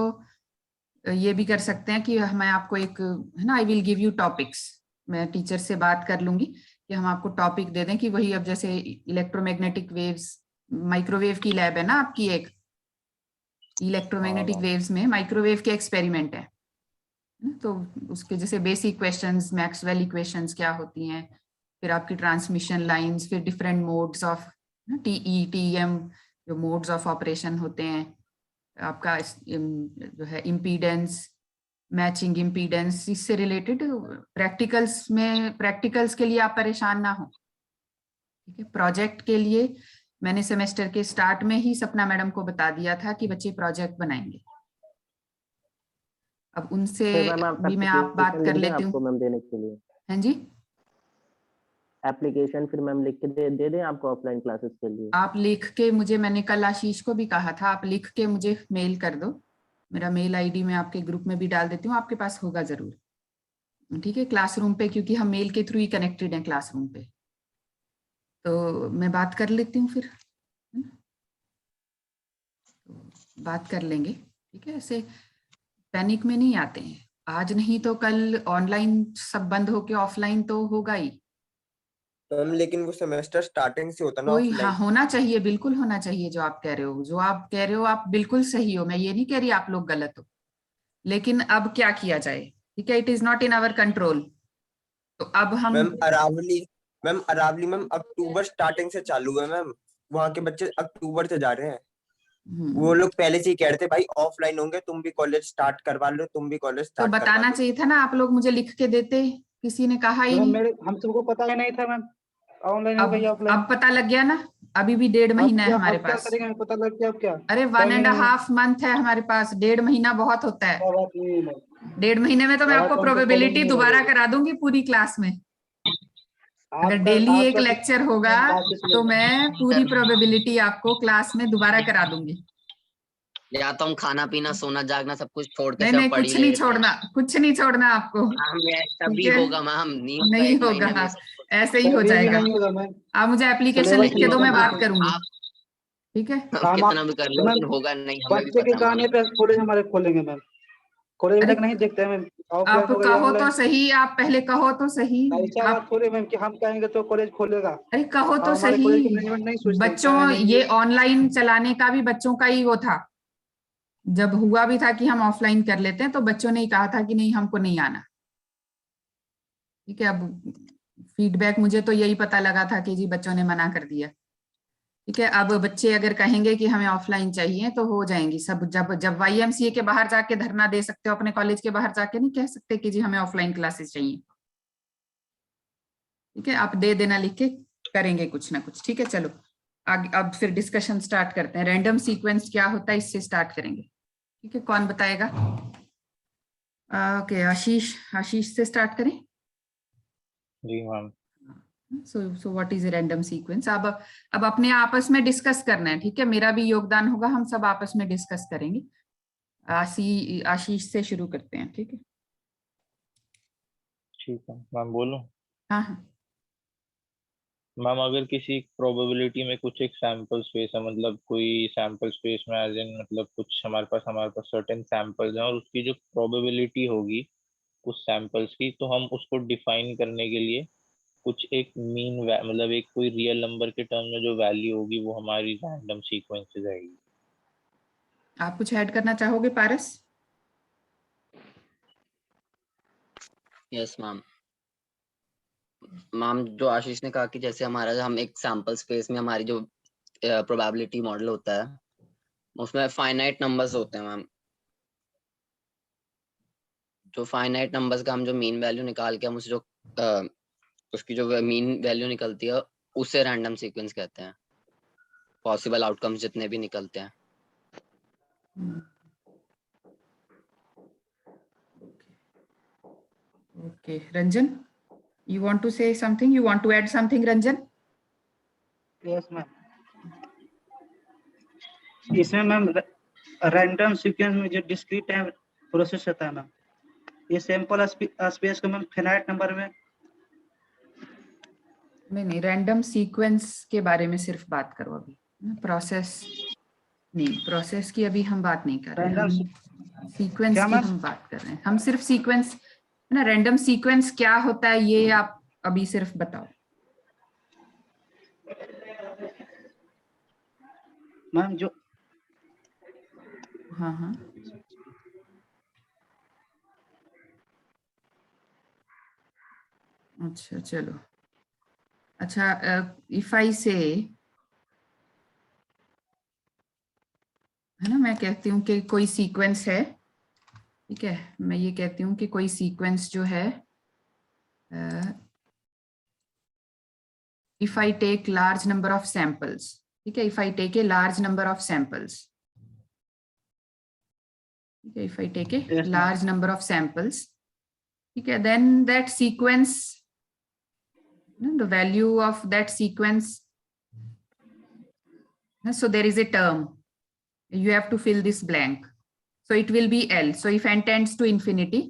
ये भी कर सकते हैं कि मैं आपको एक, है ना, I will give you topics, मैं टीचर से बात कर लूंगी कि हम आपको टॉपिक दे दें कि वही, अब जैसे इलेक्ट्रोमैग्नेटिक वेव्स, माइक्रोवेव की लैब है ना आपकी एक, इलेक्ट्रोमैग्नेटिक हाँ। वेव्स में माइक्रोवेव के एक्सपेरिमेंट है, तो उसके जैसे बेसिक क्वेश्चंस, मैक्सवेल इक्वेशंस क्या होती हैं, फिर आपकी ट्रांसमिशन लाइंस, फिर different modes of TE TM जो मोड्स ऑफ ऑपरेशन होते हैं, आपका जो है इम्पीडेंस, मैचिंग इम्पीडेंस, इससे रिलेटेड प्रैक्टिकल्स में, प्रैक्टिकल्स के लिए आप परेशान ना हो, ठीक है। प्रोजेक्ट के लिए मैंने सेमेस्टर के स्टार्ट में ही सपना मैडम को बता दिया था कि बच्चे प्रोजेक्ट बनाएंगे। अब उनसे फिर मैम भी मैं आप बात एप्लीकेशन कर लिख दें लेती आपको हूँ। मैम देने के लिए? हाँ जी, एप्लीकेशन फिर मैम लिख के दे दें आपको ऑफलाइन क्लासेस के लिए? आप लिख के मुझे, मैंने कल आशीष को भी कहा था, आप लिख के मुझे मेल कर दो, मेरा मेल आईडी मैं आपके ग्रुप में भी डाल देती हूँ, आपके पास होगा जरूर, ठीक है, क्लासरूम पे, क्योंकि हम मेल के थ्रू ही कनेक्टेड हैं क्लासरूम पे, तो मैं बात कर लेती हूँ फिर, है ना? तो बात कर लेंगे, ठीक है। ऐसे पैनिक में नहीं आते हैं, आज नहीं तो कल ऑनलाइन सब बंद होके ऑफलाइन तो होगा ही। मैम लेकिन वो सेमेस्टर स्टार्टिंग से होता ना कोई, हाँ, ऑफलाइन। होना चाहिए, बिल्कुल होना चाहिए। जो आप कह रहे हो, जो आप कह रहे हो, आप बिल्कुल सही हो, मैं ये नहीं कह रही आप लोग गलत हो, लेकिन अब क्या किया जाए, ठीक है, it is not in our control. तो अब हम, ma'am Aravali ma'am October starting से चालू है मैम, वहाँ के बच्चे अक्टूबर से जा रहे हैं। वो लोग पहले से ही कह रहे थे भाई ऑफलाइन होंगे, तुम भी कॉलेज स्टार्ट करवा लो, तुम भी कॉलेज तो स्टार्ट करवा बताना लो। चाहिए था ना, आप लोग मुझे लिख के देते, किसी ने कहा ही मैम नहीं। मेरे हम सबको पता ही नहीं था मैम, ऑनलाइन होगा या ऑफलाइन। अब पता लग गया ना, अभी भी 1.5 महीना है हमारे अब क्या पास। करेंगे, हमें पता लग गया अब क्या? अरे 1.5 मंथ है हमारे पास, 1.5 महीना बहुत होता है। क्या बात नहीं है मैम। 1.5 महीने में तो मैं आपको कौन सा कॉलेज प्रोबेबिलिटी में दोबारा लगेगा? करा दूंगी पूरी क्लास में। अगर आपका डेली एक आपका लेक्चर होगा बात किस तो में? मैं पूरी प्रोबेबिलिटी आपको क्लास में दोबारा करा दूंगी। या तो हम खाना पीना सोना जागना सब कुछ छोड़ के नहीं सब नहीं, पढ़ ही कुछ नहीं लेते हैं। छोड़ना, कुछ नहीं छोड़ना आपको, मैम ये ठीक तभी है। होगा मैम, नहीं होगा नहीं 1 महीने होगा, में सब कुछ। ऐसे ही हो कभी भी जाएगा। नहीं होगा मैम। आप मुझे एप्लीकेशन सिलेबस लिख के दो, लिखना मैं बहुत बात है। करूंगी, आप ठीक है। हम आप कितना भी कर तो लो मैम लेकिन होगा नहीं, हमें भी बच्चे के पता मैम। कहने पे कॉलेज हमारे खोलेंगे मैम, कॉलेज अरे तक नहीं देखते हैं मैम, आप ऑफलाइन होगा या कहो तो ऑनलाइन। सही, आप पहले कहो तो सही। ऐसा आप, बात थोड़ी मैम कि हम कहेंगे तो कॉलेज खोलेगा। अरे कहो तो हमारे सही। कॉलेज के मैनेजमेंट नहीं सोचते बच्चों, क्या नहीं ये ऑनलाइन चलाने का भी बच्चों का ही वो था, जब हुआ भी था कि हम ऑफलाइन कर लेते हैं तो बच्चों ने ही कहा था कि नहीं, हमको नहीं आना, ठीक है। अब फीडबैक मुझे तो यही पता लगा था कि जी बच्चों ने मना कर दिया, ठीक है। अब बच्चे अगर कहेंगे कि हमें ऑफलाइन चाहिए तो हो जाएंगी सब। जब जब YMCA के बाहर जाके धरना दे सकते हो, अपने कॉलेज के बाहर जाके नहीं कह सकते कि जी हमें ऑफलाइन क्लासेस चाहिए, ठीक है। आप दे देना लिख के, करेंगे कुछ ना कुछ, ठीक है। चलो आगे, अब फिर डिस्कशन स्टार्ट करते हैं। रैंडम सीक्वेंस क्या होता है, इससे स्टार्ट करेंगे, ठीक है। कौन बताएगा? ओके, आशीष, आशीष से स्टार्ट करें। जी ma'am. So what is a random sequence? अब अपने आपस में डिस्कस करना है, ठीक है। मेरा भी योगदान होगा, हम सब आपस में डिस्कस करेंगे। आशीष से शुरू करते हैं, ठीक है। ठीक है मैम, बोलूं? हाँ हाँ। मैम अगर किसी प्रोबेबिलिटी में कुछ एक सैंपल स्पेस है, मतलब कोई सैंपल स्पेस में एज इन मतलब कुछ हमारे पास सर्टेन सैंपल्स हैं और उसकी जो प्रोबेबिलिटी होगी उस सैंपल्स की, तो हम उसको डिफाइन करने के लिए कुछ एक मीन मतलब एक कोई रियल नंबर के टर्म में जो वैल्यू होगी वो हमारी रैंडम सीक्वेंस से जाएगी। आप कुछ ऐड करना चाहोगे पारस? Yes ma'am. मैम जो आशीष ने कहा कि जैसे हमारा, हम एक सैंपल स्पेस में हमारी जो प्रोबेबिलिटी मॉडल होता है उसमें फाइनाइट नंबर्स होते हैं मैम। जो फाइनाइट नंबर्स का हम जो मीन वैल्यू निकाल के हम उस जो उसकी जो मीन वैल्यू निकलती है उसे रैंडम सीक्वेंस कहते हैं। पॉसिबल आउटकम्स जितने भी निकलते हैं। Okay, Ranjan, you want to say something, you want to add something, Ranjan? Yes ma'am, इसमें मैम रैंडम सीक्वेंस में जो डिस्क्रीट टाइम प्रोसेस होता है मैम, ये सैंपल स्पेस को मैम फिनाइट नंबर में। नहीं, रैंडम सीक्वेंस के बारे में सिर्फ बात करो अभी, प्रोसेस नहीं, प्रोसेस की अभी हम बात नहीं कर रहे हैं। सीक्वेंस क्या की मैम? हम बात कर रहे हैं, हम सिर्फ सीक्वेंस ना, रैंडम सीक्वेंस क्या होता है ये आप अभी सिर्फ बताओ। मैम जो हाँ हाँ अच्छा चलो, अच्छा इफ आई से, है ना, मैं कहती हूँ कि कोई सीक्वेंस है, ठीक है, मैं ये कहती हूँ कि कोई सीक्वेंस जो है, if I take large number of samples, ठीक है, if I take a large number of samples, ठीक है, if I take a Yes, ma'am. Large number of samples, ठीक है, then that sequence, the value of that sequence, so there is a term, you have to fill this blank, so it will be L. So if n tends to infinity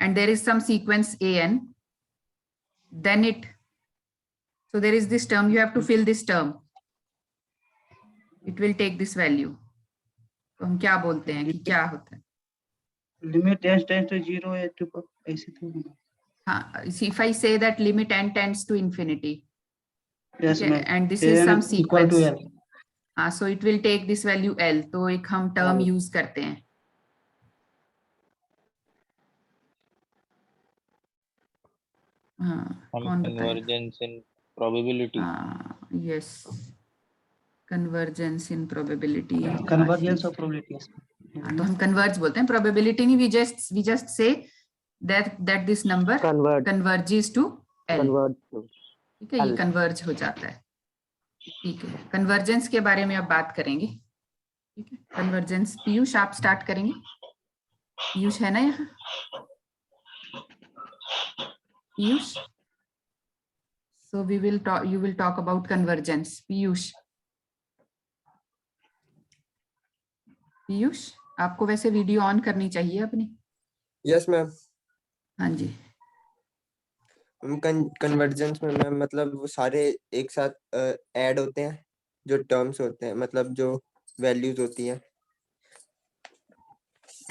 and there is some sequence an, then it, so there is this term, you have to fill this term, it will take this value. तो हम क्या बोलते हैं कि क्या होता है? Limit n tends to 0 है तो ऐसे तो हाँ, if I say that limit n tends to infinity, yes okay, ma'am and this is some equal to sequence, l हाँ, so it will take this value L, तो एक हम term use करते हैं, हाँ, हम कौन बताएगा? Convergence in probability. Yes, convergence in probability, convergence of probability. तो हम कन्वर्ज बोलते हैं, प्रोबेबिलिटी नहीं, we just say that this number convert converges to L, convert ठीक है, ये कन्वर्ज हो जाता है, ठीक है। कन्वर्जेंस के बारे में अब बात करेंगे, ठीक है, कन्वर्जेंस। पीयूष आप स्टार्ट करेंगे, पीयूष है ना यहाँ? Piyush, so we will talk, you will talk about convergence. Piyush, Piyush आपको वैसे वीडियो ऑन करनी चाहिए अपनी। Yes ma'am. हाँ जी, कन्वर्जेंस में मैम मतलब वो सारे एक साथ ऐड होते हैं, जो टर्म्स होते हैं, मतलब जो वैल्यूज होती हैं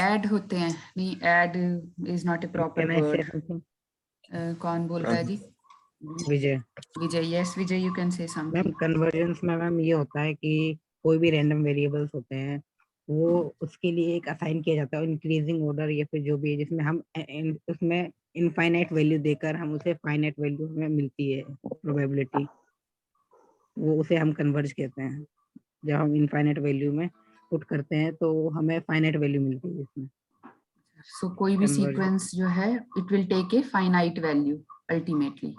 ऐड होते हैं, नहीं, add is not a proper Can I say word. something? कौन बोल रहा है जी? Vijay. Vijay, yes Vijay, you can say ma'am something. Convergence में मैम ये होता है कि कोई भी रैंडम वेरिएबल्स होते हैं वो उसके लिए एक असाइन किया जाता है इंक्रीजिंग ऑर्डर या फिर जो भी है, जिसमें हम उसमें इनफाइनाइट वैल्यू देकर हम उसे फाइनाइट वैल्यू में मिलती है प्रोबेबिलिटी, वो उसे हम कन्वर्ज कहते हैं। जब हम इनफाइनाइट वैल्यू में पुट करते हैं तो हमें फाइनाइट वैल्यू मिलती है इसमें। सो कोई भी Convergence. सीक्वेंस जो है it will take a finite value ultimately.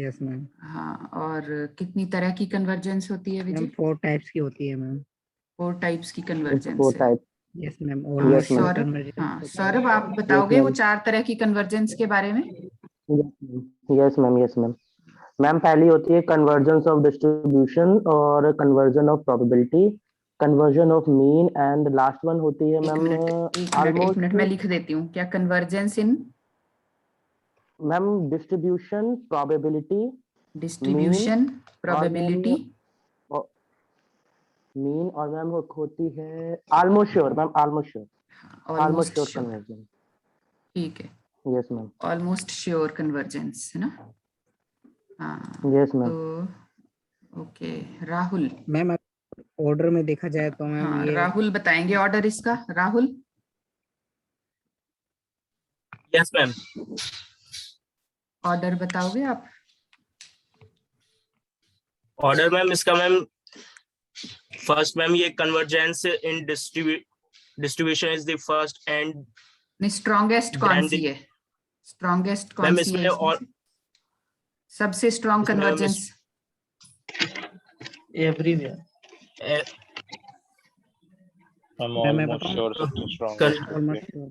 Yes ma'am. हाँ, और कितनी तरह की कन्वर्जेंस होती है मैम विजय? 4 टाइप्स की होती है मैम। 4 टाइप्स की कन्वर्जेंस फोर है। टाइप। Yes ma'am. हाँ, ऑलमोस्ट ma'am. सौरभ, कन्वर्जेंस हाँ होता है। सौरभ आप बताओगे वो 4 तरह की कन्वर्जेंस के बारे में? Yes ma'am, yes ma'am. Ma'am पहली होती है कन्वर्जेंस ऑफ डिस्ट्रीब्यूशन और conversion of probability, conversion of mean, and last one होती है एक मैम मिनट मैं लिख देती हूँ। क्या कन्वर्जेंस इन ma'am distribution probability, distribution probability, mean, और मैम होती है almost sure ma'am, almost sure, almost sure sure, conversion. ठीक है, yes ma'am, almost sure convergence, है ना? हाँ, यस मैम। तो ओके, राहुल। मैम ऑर्डर में देखा जाए तो मैम हाँ, ये राहुल बताएंगे ऑर्डर इसका। Rahul, yes ma'am. ऑर्डर बताओगे आप? ऑर्डर मैम इसका मैम फर्स्ट मैम ये convergence in distribution is the first and strongest कौन सी है? स्ट्रॉन्गेस्ट कौन मैम सी इसमें है और सबसे स्ट्रॉन्ग इसमें कन्वर्जेंस? एवरीवेयर। हम मैं ऑलमोस्ट बताऊं? श्योर सबसे strong almost sure.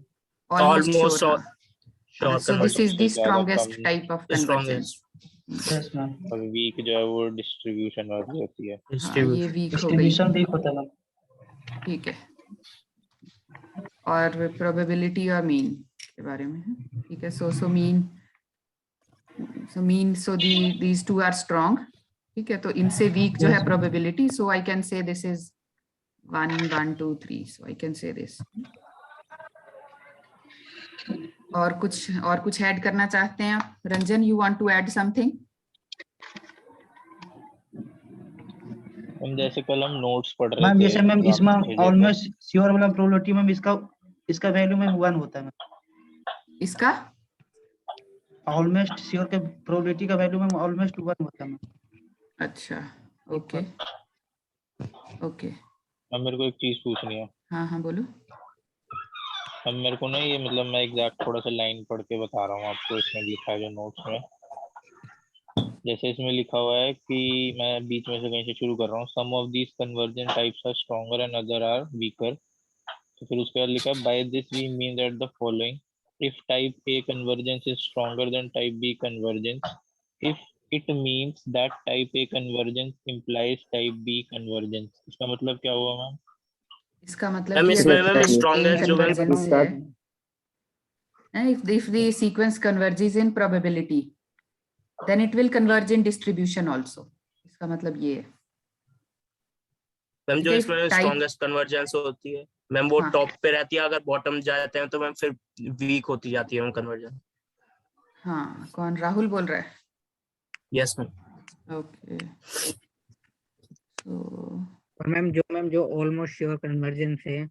Almost sure. Sure So this is the सबसे ज्यादा strongest come type of The convergence. Yes ma'am. और वीक जो है वो डिस्ट्रीब्यूशन वाली होती है। हाँ, ये वीक हो गई, डिस्ट्रीब्यूशन वीक होता है मैम। ठीक है। और प्रोबेबिलिटी और मीन के बारे में है, ठीक है। So mean so these two are strong, ठीक है। तो इनसे वीक जो है probability, so I can say this is 1 1 2 3, so I can say this और कुछ ऐड करना चाहते हैं आप? Ranjan, you want to add something? Ma'am जैसे कल हम नोट्स पढ़ रहे मैम थे जैसे मैम जो इसमें आपने भेजे थे, ऑलमोस्ट श्योर वाला प्रोबेबिलिटी मैम इसका वैल्यू मैम 1 होता है मैम। इसका ऑलमोस्ट श्योर के प्रोबेबिलिटी का वैल्यू मैम ऑलमोस्ट 1 होता है मैम। अच्छा, ओके ओके, अब मेरे को एक चीज पूछनी है। हाँ हाँ बोलो। अब मेरे को ना ये मतलब मैं एग्जैक्ट थोड़ा सा लाइन पढ़ के बता रहा हूँ आपको, इसमें लिखा है जो नोट्स में। जैसे इसमें लिखा हुआ है कि मैं बीच में से कहीं से शुरू कर रहा हूँ, some of these convergent types are stronger and other are weaker. तो फिर उसके बाद लिखा है by this we mean that the following, if type A convergence is stronger than type B convergence, if it means that type A convergence implies type B convergence. इसका मतलब क्या हुआ मैम? इसका मतलब मैम कि इसमें अगर मैम टाइप ए स्ट्रॉन्गेस्ट जो मैम कन्वर्जेंस है, if the sequence converges in probability then it will converge in distribution also। इसका मतलब ये है। मैम जो ठीक है, इसमें टाइप, स्ट्रॉन्गेस्ट कन्वर्जेंस होती है मैम वो हाँ टॉप पे रहती है, अगर बॉटम जाते हैं तो मैम फिर वीक होती जाती है मैम कन्वर्जन। हाँ, कौन राहुल बोल रहा है? Yes ma'am. ओके, तो और मैम जो ऑलमोस्ट श्योर कन्वर्जेंस है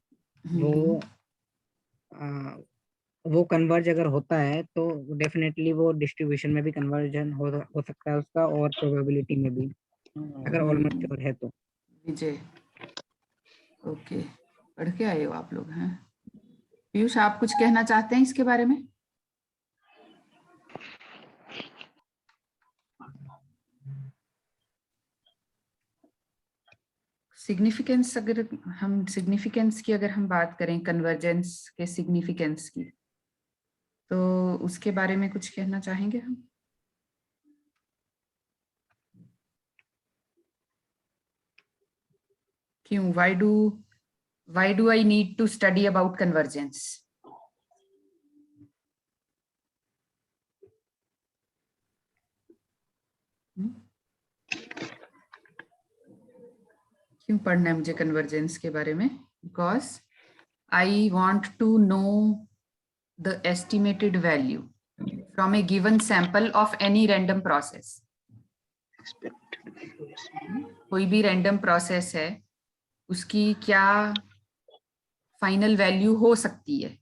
वो कन्वर्ज अगर होता है तो डेफिनेटली वो डिस्ट्रीब्यूशन में भी कन्वर्जन हो सकता है उसका, और प्रोबेबिलिटी में भी अगर ऑलमोस्ट श्योर है तो। विजय, ओके, पढ़ के आए हो आप लोग हैं? पीयूष, आप कुछ कहना चाहते हैं इसके बारे में? सिग्निफिकेंस, अगर हम सिग्निफिकेंस की अगर हम बात करें, कन्वर्जेंस के सिग्निफिकेंस की, तो उसके बारे में कुछ कहना चाहेंगे हम? क्यों, why do I need to study about convergence? क्यों पढ़ना है मुझे कन्वर्जेंस के बारे में? Because I want to know the estimated value from a given sample of any random process. कोई भी रैंडम प्रोसेस है, उसकी क्या फाइनल वैल्यू हो सकती है,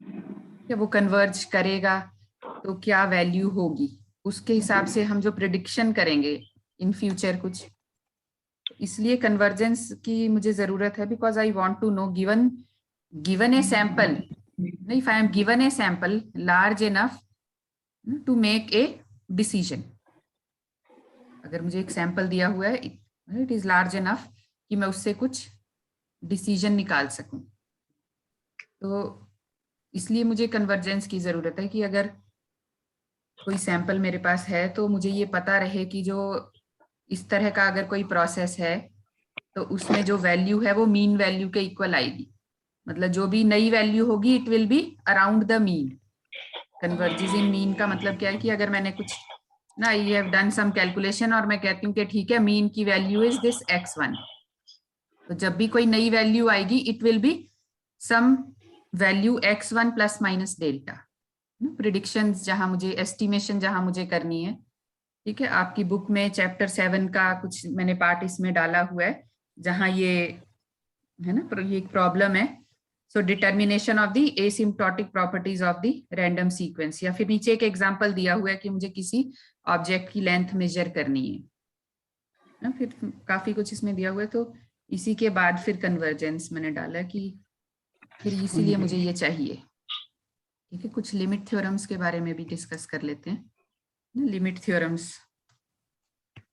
क्या वो कन्वर्ज करेगा तो क्या वैल्यू होगी, उसके हिसाब से हम जो प्रिडिक्शन करेंगे इन फ्यूचर कुछ। इसलिए कन्वर्जेंस की मुझे जरूरत है, because I want to know given a sample, if I am given a sample large enough to make a decision. अगर मुझे एक सैंपल दिया हुआ है, इट इज लार्ज इनफ कि मैं उससे कुछ डिसीजन निकाल सकूं, तो इसलिए मुझे कन्वर्जेंस की जरूरत है कि अगर कोई सैंपल मेरे पास है तो मुझे ये पता रहे कि जो इस तरह का अगर कोई प्रोसेस है तो उसमें जो वैल्यू है वो मीन वैल्यू के इक्वल आएगी। मतलब जो भी नई वैल्यू होगी it will be around the mean. Converges in mean का मतलब क्या है कि अगर मैंने कुछ ना, I have done some calculation और मैं कहती हूँ कि ठीक है मीन की वैल्यू इज दिस x1, तो जब भी कोई नई वैल्यू आएगी it will be some value x1 plus minus delta. Prediction जहां मुझे, एस्टिमेशन जहां मुझे करनी है, ठीक है। आपकी बुक में चैप्टर 7 का कुछ मैंने पार्ट इसमें डाला हुआ है जहां ये है ना, ये एक प्रॉब्लम है। So determination of the asymptotic properties of the random sequence, या फिर नीचे एक एग्जांपल दिया हुआ है कि मुझे किसी ऑब्जेक्ट की लेंथ मेजर करनी है ना, फिर काफी कुछ इसमें दिया हुआ है। तो इसी के बाद फिर कन्वर्जेंस मैंने डाला कि फिर इसीलिए मुझे ये चाहिए, ठीक है। कुछ लिमिट थ्योरम्स के बारे में भी डिस्कस कर लेते हैं, लिमिट थ्योरम्स।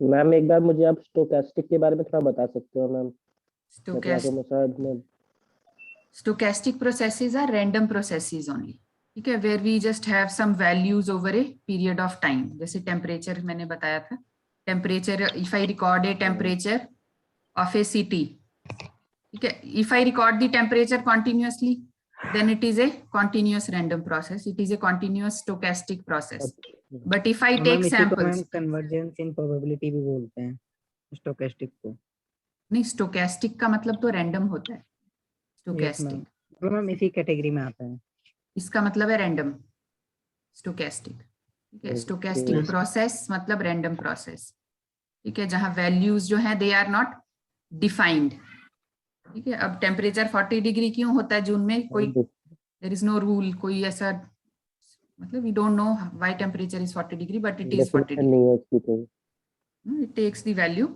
मैम एक बार मुझे आप स्टोकेस्टिक के बारे में थोड़ा बता सकते हो ma'am? Stochastic processes are random processes only, ठीक है, where we just have some values over a period of time। जैसे टेम्परेचर मैंने बताया था, temperature, if I record a temperature of a city, ठीक है, if I record the temperature continuously then it is a continuous random process, it is a continuous stochastic process। but if I take samples, convergence in probability भी बोलते हैं stochastic को। नहीं, stochastic का मतलब तो रैंडम होता है, यस स्टोकेस्टिक। मैम, मैम इसी कैटेगरी में आता है। इसका मतलब है रैंडम, स्टोकेस्टिक। ठीक है, स्टोकेस्टिक प्रोसेस मतलब रैंडम प्रोसेस। ठीक है, जहां वैल्यूज जो हैं दे आर नॉट डिफाइंड। ठीक है, अब टेम्परेचर 40 डिग्री क्यों होता है जून में? कोई देयर इज नो रूल, कोई ऐसा मतलब we don't know why temperature is 40 degree but it is 40 degree. नहीं है इसकी कोई। It takes the value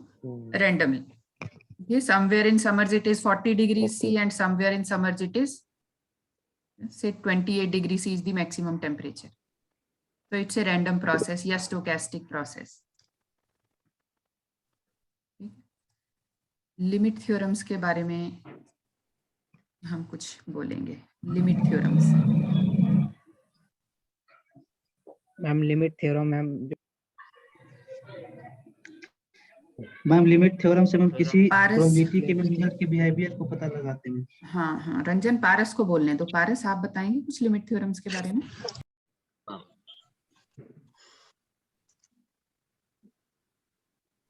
randomly. Okay, somewhere in summers it is 40 degrees C and somewhere in summers it is say 28 degrees C is the maximum temperature. So it's a random process या stochastic process. Limit theorems के बारे में हम कुछ बोलेंगे। Limit theorems ma'am limit theorem ma'am limit theorem से हम किसी पारस- प्रोबेबिलिटी के रिजल्ट के बिहेवियर को पता लगाते हैं। हाँ हाँ, रंजन पारस को बोलने दो। पारस आप बताएंगे कुछ लिमिट थ्योरम्स के बारे में?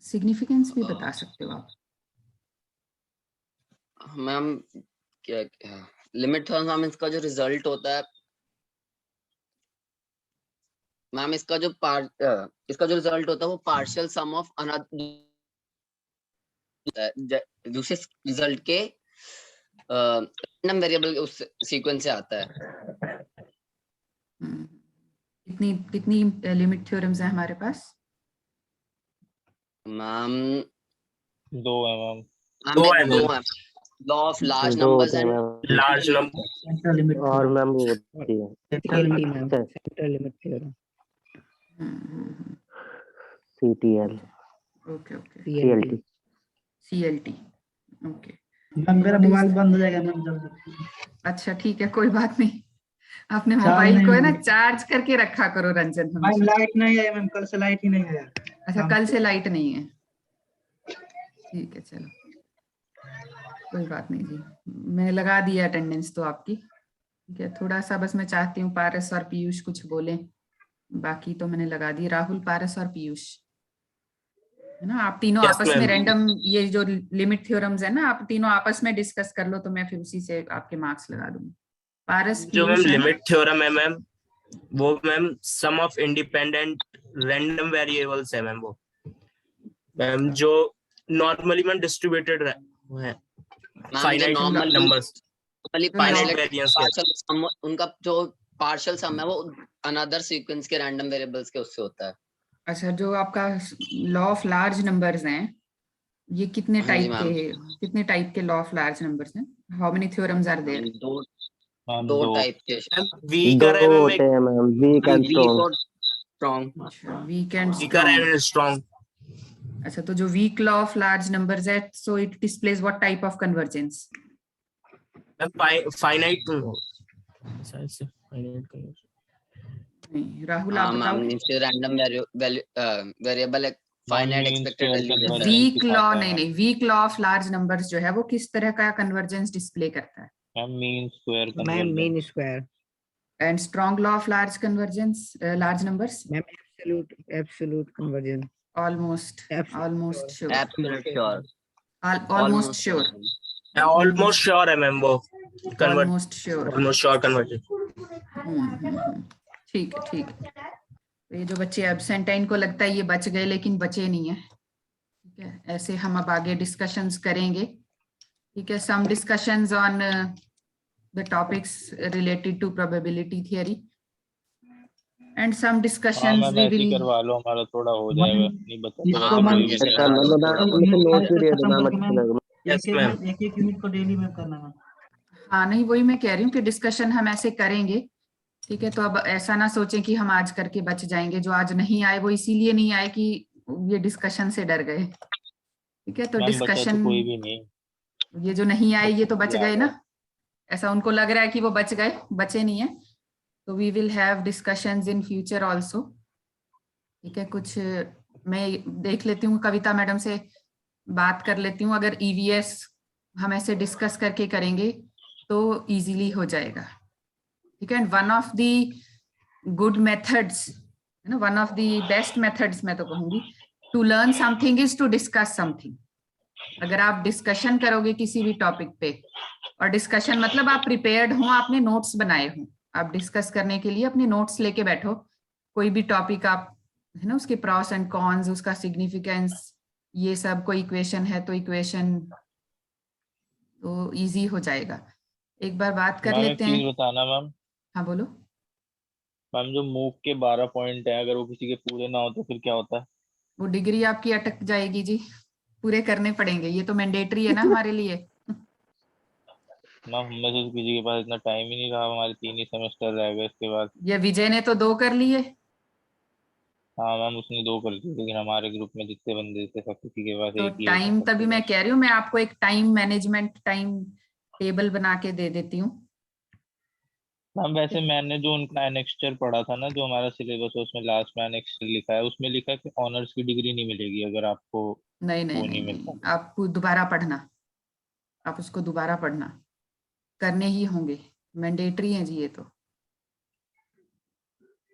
सिग्निफिकेंस भी बता सकते हो आप। मैम क्या लिमिट थ्योरम मैम इसका जो रिजल्ट होता है मैम, इसका जो रिजल्ट होता है वो पार्शियल सम ऑफ दूसरे रिजल्ट के रैंडम वेरिएबल उस सीक्वेंस से आता है। कितनी लिमिट थ्योरम्स हैं हमारे पास? मैम दो है मैम। दो है मैम। लॉ ऑफ लार्ज दो नंबर्स होते हैं and ma'am. Large number central limit और मैम वो होती है CLT ma'am, central limit theorem, CTL, okay okay, CLT। CLT okay. Ma'am मेरा मोबाइल बंद हो जाएगा मैम जब। अच्छा ठीक है, कोई बात नहीं। अपने चार्ज मोबाइल नहीं को है ना होगी। चार्ज करके रखा करो रंजन मैम हमेशा। लाइट नहीं है मैम, कल से लाइट ही नहीं है। अच्छा कल से लाइट नहीं है, ठीक है चलो कोई बात नहीं जी, मैं लगा दिया अटेंडेंस तो आपकी। ठीक है, थोड़ा सा बस मैं चाहती हूँ पारस और पीयूष कुछ बोलें, बाकी तो मैंने लगा दी। राहुल, पारस और पीयूष है ना, आप तीनों Yes, आपस में ma'am. रैंडम ये जो लिमिट थ्योरम्स है ना, आप तीनों आपस में डिस्कस कर लो तो मैं फिर उसी से आपके मार्क्स लगा दूंगी। पारस जो मैम पीयूष है ना? लिमिट थ्योरम है मैम, वो ma'am sum of independent random variables है मैम। वो मैम जो नॉर्मली मैम डिस्ट्रीब्यूटेड है finite normal numbers, partial variance के। उनका जो पार्शियल सम है वो अनदर सीक्वेंस के रैंडम वेरिएबल्स के उससे होता है। अच्छा, जो आपका लॉ ऑफ लार्ज नंबर्स हैं, ये कितने हाँ जी, टाइप के लॉ ऑफ लार्ज नंबर्स हैं? How many theorems are there? दो टाइप के वीकर है दो मैम, होते हैं ma'am, weak and strong. Strong. Weak and weaker and strong. अच्छा, तो जो weak law of large numbers है, so it displays what type of convergence? Finite नहीं, राहुल आप बताओ। रैंडम वेरिएबल है, finite expected value. Weak law नहीं, weak law of large numbers जो है वो किस तरह का कन्वर्जेंस डिस्प्ले करता है? Ma'am mean square ma'am mean square. And strong law of large convergence, large numbers? Ma'am absolute convergence. Almost sure, absolute sure, almost sure, almost sure है ma'am वो convert, almost sure. Almost sure conversion. ठीक है। तो ये जो बच्चे absent है इनको लगता है ये बच गए, लेकिन बचे नहीं है। ठीक है, ऐसे हम अब आगे डिस्कशंस करेंगे। ठीक है, some discussions on the topics related to probability theory and some discussions we will करवा लो, हमारा थोड़ा हो जाएगा। नहीं बता इसको मैम अच्छा मतलब मुझे नोट्स भी दे दो मैम, अच्छा लगेगा। Yes ma'am. एक यूनिट को डेली में करना मैम। हाँ नहीं, वही मैं कह रही हूँ कि डिस्कशन हम ऐसे करेंगे। ठीक है, तो अब ऐसा ना सोचें कि हम आज करके बच जाएंगे। जो आज नहीं आए वो इसीलिए नहीं आए कि ये डिस्कशन से डर गए। ठीक है, तो डिस्कशन कोई भी नहीं, ये जो नहीं आए ये तो बच गए ना, ऐसा उनको लग रहा है कि वो बच गए, बचे नहीं है। तो we will have discussions in future also. ठीक है, कुछ मैं देख लेती हूँ, कविता मैडम से बात कर लेती हूँ। अगर EVS हम ऐसे डिस्कस करके करेंगे तो इजीली हो जाएगा। ठीक है, one of the good methods, one of the best methods मैं तो कहूंगी to learn something is to discuss something. अगर आप डिस्कशन करोगे किसी भी टॉपिक पे, और डिस्कशन मतलब आप प्रिपेयर्ड हो, आपने नोट्स बनाए हो, आप डिस्कस करने के लिए अपने नोट्स लेके बैठो, कोई भी टॉपिक आप, है ना, उसके प्रॉस एंड कॉन्स, उसका सिग्निफिकेंस, ये सब, कोई इक्वेशन है तो इक्वेशन, तो इजी हो जाएगा। एक बार बात कर मैम एक लेते चीज हैं। बताना मैम, हाँ बोलो। मैम जो मूक के 12 पॉइंट है अगर वो किसी के पूरे ना हो तो फिर क्या होता है? वो डिग्री आपकी अटक जाएगी जी, पूरे करने पड़ेंगे, ये तो मैंडेटरी है ना हमारे लिए। मैम हम में से तो किसी के पास इतना टाइम ही नहीं रहा, हमारे 3 ही सेमेस्टर रह गए इसके बाद। ये विजय ने तो 2 कर लिए। हाँ मैम उसने 2 कर दी, लेकिन हमारे ग्रुप में जितने बंदे थे सब किसी के पास तो एक ही होता टाइम, तभी सबके मैं पास। कह रही हूँ, मैं आपको एक टाइम मैनेजमेंट टाइम टेबल बना के दे देती हूँ। मैम वैसे मैंने जो उनका एनेक्स्चर पढ़ा था ना, जो हमारा सिलेबस है उसमें लास्ट में एनेक्स्चर लिखा है, उसमें लिखा है कि ऑनर्स की डिग्री नहीं मिलेगी अगर आपको नहीं नहीं वो नहीं नहीं मिलता। नहीं, आपको दोबारा पढ़ना, आप उसको दोबारा पढ़ना, करने ही होंगे, मैंडेटरी है जी ये तो।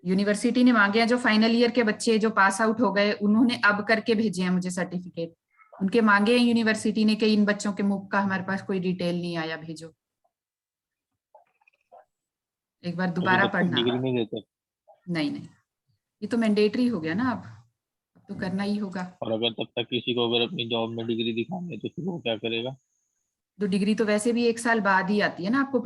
यूनिवर्सिटी ने मांगे हैं, जो फाइनल ईयर के बच्चे जो पास आउट हो गए उन्होंने अब करके भेजे हैं मुझे सर्टिफिकेट, उनके मांगे हैं यूनिवर्सिटी ने कि इन बच्चों के मुख का हमारे पास कोई डिटेल नहीं आया, भेजो। एक बार तो फिर दोबारा तब तक पढ़ना। डिग्री नहीं देते। नहीं नहीं, ये तो मैंडेटरी हो गया ना, अब तो करना ही होगा। और अगर तब तक किसी को अगर अपनी जॉब में डिग्री दिखानी है तो फिर वो क्या करेगा? तो डिग्री तो वैसे भी 1 साल बाद ही आती है ना आपको।